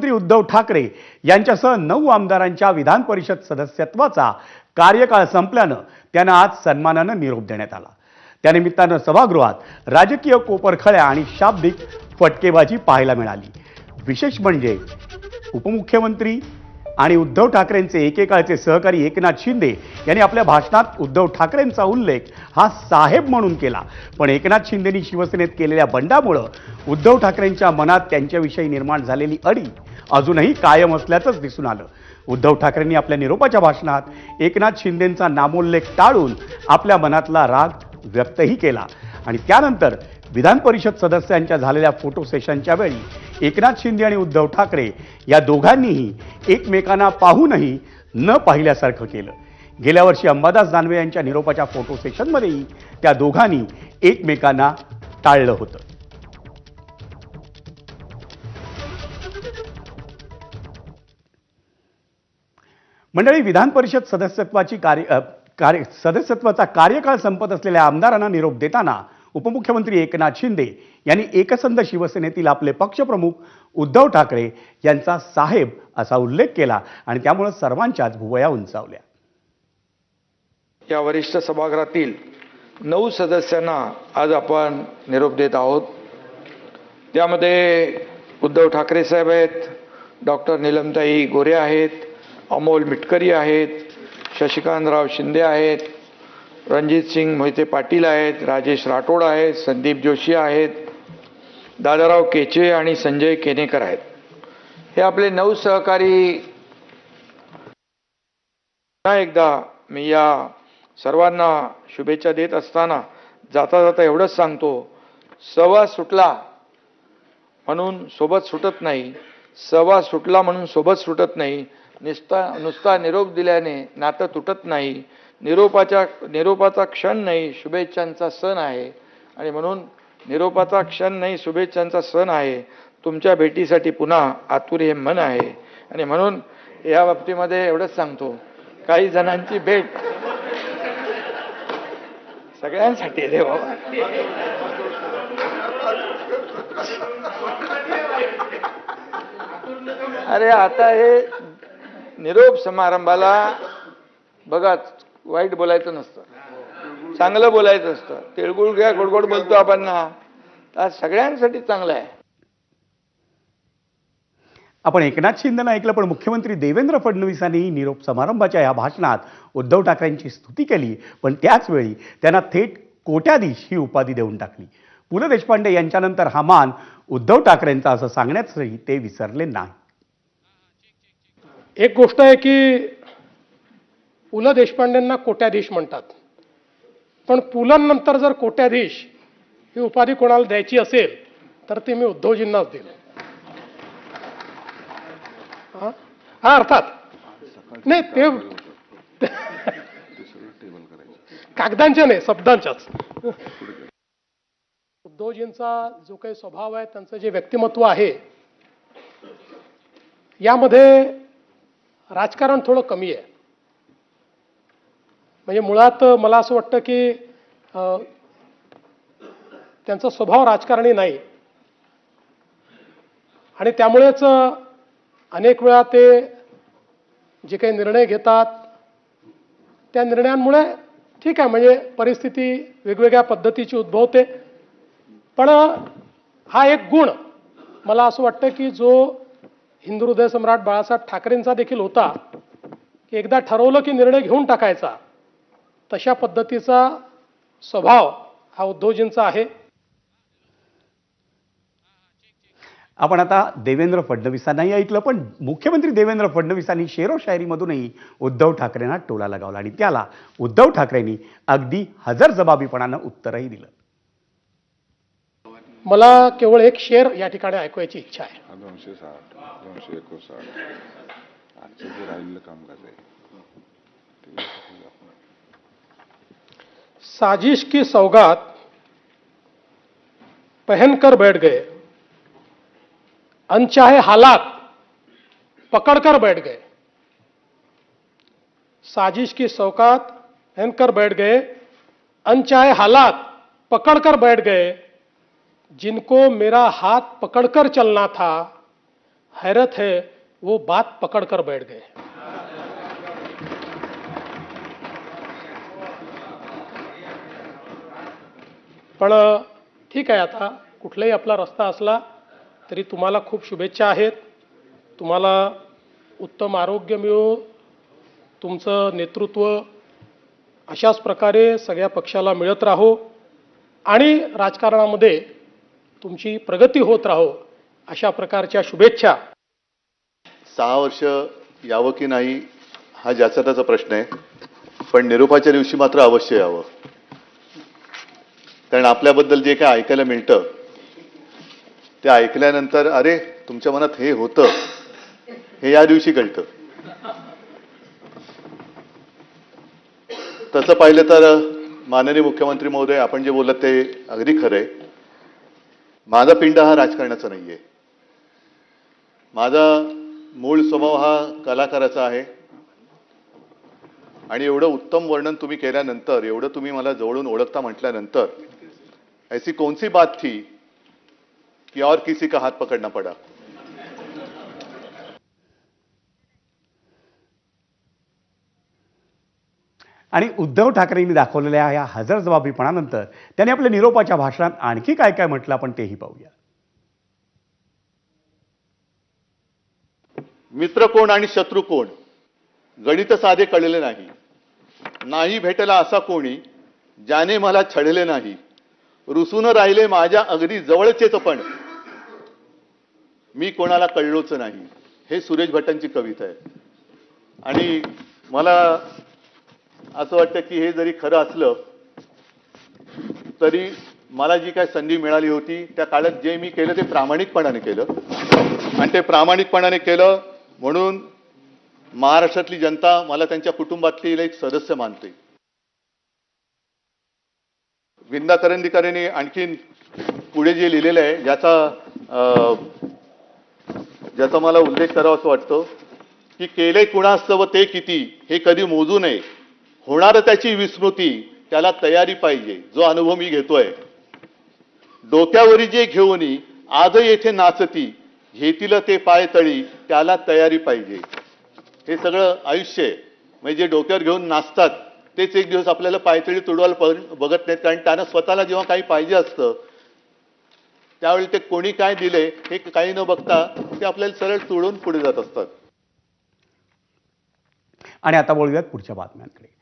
मुख्यमंत्री उद्धव ठाकरे यांच्यासह 9 आमदारांच्या विधान परिषद सदस्यत्वाचा कार्यकाळ संपल्यानं त्यांना आज सन्मानानं निरोप देण्यात आला। त्यानिमित्तानं सभागृहात राजकीय कोपरखळ्या आणि शाब्दिक फटकेबाजी पाहायला मिळाली। विशेष म्हणजे उपमुख्यमंत्री आणि उद्धव ठाकरेंचे एकेकाळचे सहकारी एकनाथ शिंदे यांनी आपल्या भाषणात उद्धव ठाकरेंचा उल्लेख हा साहेब म्हणून केला, पण एकनाथ शिंदेंनी शिवसेनेत केलेल्या बंडामुळे उद्धव ठाकरेंच्या मनात त्यांच्याविषयी निर्माण झालेली अडी अजूनही कायम असल्याचंच दिसून आलं। उद्धव ठाकरेंनी आपल्या निरोपाच्या भाषणात एकनाथ शिंदेंचा नामोल्लेख टाळून आपल्या मनातला राग व्यक्तही केला आणि त्यानंतर विधान परिषद सदस्यांच्या झालेल्या फोटो सेशनच्या वेळी एकनाथ शिंदे आणि उद्धव ठाकरे या दोघांनीही एकमेकांना पाहूनही न पाहिल्यासारखं केलं। गेल्या वर्षी अंबादास दानवे यांच्या निरोपाच्या फोटो सेशनमध्येही त्या दोघांनी एकमेकांना टाळलं होतं। मंडळी, विधान परिषद सदस्यत्वाचा कार्यकाळ संपत असलेल्या आमदारांना निरोप देताना उपमुख्यमंत्री एकनाथ शिंदे यांनी एकसंध शिवसेनेतील आपले पक्षप्रमुख उद्धव ठाकरे यांचा साहेब असा उल्लेख केला आणि त्यामुळे सर्वांच्याच भुवया उंचावल्या। या वरिष्ठ सभागृहातील 9 सदस्यांना आज आपण निरोप देत आहोत। त्यामध्ये उद्धव ठाकरे साहेब आहेत, डॉक्टर नीलमताई गोरे आहेत, अमोल मिटकरी आहेत, शशिकांतराव शिंदे आहेत, रणजित सिंग मोहिते पाटील आहेत, राजेश राठोड आहेत, संदीप जोशी आहेत, दादाराव केचे आणि संजय केनेकर आहेत। हे आपले 9 सहकारी। पुन्हा एकदा मी या सर्वांना शुभेच्छा देत असताना जाता जाता एवढंच सांगतो, सहवास सुटला म्हणून सोबत सुटत नाही, सहवास सुटला म्हणून सोबत सुटत नाही, नुसता निरोप दिल्याने नातं तुटत नाही। निरोपाचा क्षण नाही, शुभेच्छांचा सण आहे आणि म्हणून निरोपाचा क्षण नाही, शुभेच्छांचा सण आहे। तुमच्या भेटीसाठी पुन्हा आतुर हे मन आहे आणि म्हणून या बाबतीमध्ये एवढंच सांगतो, काही जणांची भेट सगळ्यांसाठी रे बाबा। अरे आता हे निरोप समारंभाला बघा, वाईट बोलायचं नसतं, चांगलं बोलायचं असतं। तिळगुळ घ्या, गोडगोड बोलतो आपण ना, तर सगळ्यांसाठी चांगलं आहे। आपण एकनाथ शिंदेंना ऐकलं, पण मुख्यमंत्री देवेंद्र फडणवीसांनी निरोप समारंभाच्या या भाषणात उद्धव ठाकरेंची स्तुती केली, पण त्याच वेळी त्यांना थेट कोट्याधीश ही उपाधी देऊन टाकली। पु ल देशपांडे यांच्यानंतर हा मान उद्धव ठाकरेंचा असं सांगण्यासही ते विसरले नाही। एक गोष्ट आहे की पु ल देशपांडेंना कोट्याधीश म्हणतात, पण पुलंनंतर जर कोट्याधीश ही उपाधी कोणाला द्यायची असेल तर ती मी उद्धवजींनाच देईल। हा अर्थात नाही, ते कागदांच्या नाही, शब्दांच्याच। उद्धवजींचा जो काही स्वभाव आहे, त्यांचं जे व्यक्तिमत्व आहे, यामध्ये राजकारण थोडं कमी आहे। म्हणजे मुळात मला असं वाटतं की त्यांचा स्वभाव राजकारणी नाही आणि त्यामुळेच अनेक वेळा ते जे काही निर्णय घेतात त्या निर्णयांमुळे ठीक आहे, म्हणजे परिस्थिती वेगवेगळ्या पद्धतीची उद्भवते, पण हा एक गुण मला असं वाटतं की जो हिंदू हृदय सम्राट बाळासाहेब ठाकरेंचा देखील होता, की एकदा ठरवलं की निर्णय घेऊन टाकायचा, तशा पद्धतीचा स्वभाव हा उद्धवजींचा आहे। आपण आता देवेंद्र फडणवीसांनाही ऐकलं, पण मुख्यमंत्री देवेंद्र फडणवीसांनी शेरो शायरीमधूनही उद्धव ठाकरेंना टोला लगावला आणि त्याला उद्धव ठाकरेंनी अगदी हजरजबाबीपणानं उत्तरही दिलं। मला केवळ एक शेर या ठिकाणी ऐकवायची इच्छा आहे। 260 259 आजचं जे राहिलेलं कामकाज आहे, साजिश की सौगात पहनकर बैठ गए, अनचाहे हालात पकड़कर बैठ गए। साजिश की सौगात पहनकर बैठ गए, अनचाहे हालात पकड़कर बैठ गए। जिनको मेरा हाथ पकड़कर चलना था, हैरत है वो बात पकड़ कर बैठ गए। पण ठीक आहे, आता कुठलाही आपला रस्ता असला तरी तुम्हाला खूप शुभेच्छा आहेत. तुम्हाला उत्तम आरोग्य मिळो, तुमचं नेतृत्व अशाच प्रकारे सगळ्या पक्षाला मिळत राहो आणि राजकारणामध्ये तुमची प्रगती होत राहो, अशा प्रकारच्या शुभेच्छा. 6 वर्ष यावं की नाही हा ज्याचा त्याचा प्रश्न आहे, पण निरोपाच्या दिवशी मात्र अवश्य यावं. कारण आपल्याबद्दल जे काय ऐकायला मिळतं ते ऐकल्यानंतर अरे तुमच्या मनात हे होतं हे या दिवशी कळतं. तसं पाहिलं तर माननीय मुख्यमंत्री महोदय, आपण जे बोलत ते अगदी खरं आहे. माझा पिंड हा राजकारणाचा नाहीये. माझा मूळ स्वभाव हा कलाकाराचा आहे. आणि एवढं उत्तम वर्णन तुम्ही केल्यानंतर, एवढं तुम्ही मला जवळून ओळखता म्हटल्यानंतर, ऐसी कौन सी बात थी कि और किसी का हाथ पकड़ना पड़ा. आणि उद्धव ठाकरेंनी दाखवलेल्या या हजरजबाबीपणानंतर त्यांनी आपल्या निरोपाच्या भाषणात आणखी काय काय म्हटलं आपण तेही पाहूया. मित्र कोण आणि शत्रू कोण गणित साधे कळले नाही. नाही भेटला असा कोणी ज्याने मला छळले नाही. रुसून राहिले माझ्या अगदी जवळचेच पण मी कोणाला कळलोच नाही. हे सुरेश भटांची कविता आहे. आणि मला असं वाटतं की हे जरी खरं असलं तरी मला जी काय संधी मिळाली होती त्या काळात जे मी केलं ते प्रामाणिकपणाने केलं. आणि ते प्रामाणिकपणाने केलं म्हणून महाराष्ट्रातली जनता मला त्यांच्या कुटुंबातली एक सदस्य मानते. विंदा करंदीकरांनी आणखीन पुढे जे लिहिलेलं आहे ज्याचा मला उल्लेख करावा असं वाटतं की केले कुणास्तव ते किती हे कधी मोजू नये. होणार त्याची विस्मृती त्याला तयारी पाहिजे. जो अनुभव मी घेतोय, डोक्यावरी जे घेऊनी आज येथे नाचती घेतील ते पायतळी त्याला तयारी पाहिजे. हे सगळं आयुष्य आहे. म्हणजे जे डोक्यावर घेऊन नाचतात तेच एक दिवस आपल्याला पायतळी तुडवायला बघत नाहीत. कारण त्यांना स्वतःला जेव्हा काही पाहिजे असतं त्यावेळी ते कोणी काय दिले हे काही न बघता ते आपल्याला सरळ तुडून पुढे जात असतात. आणि आता बोलूयात पुढच्या बातम्यांकडे.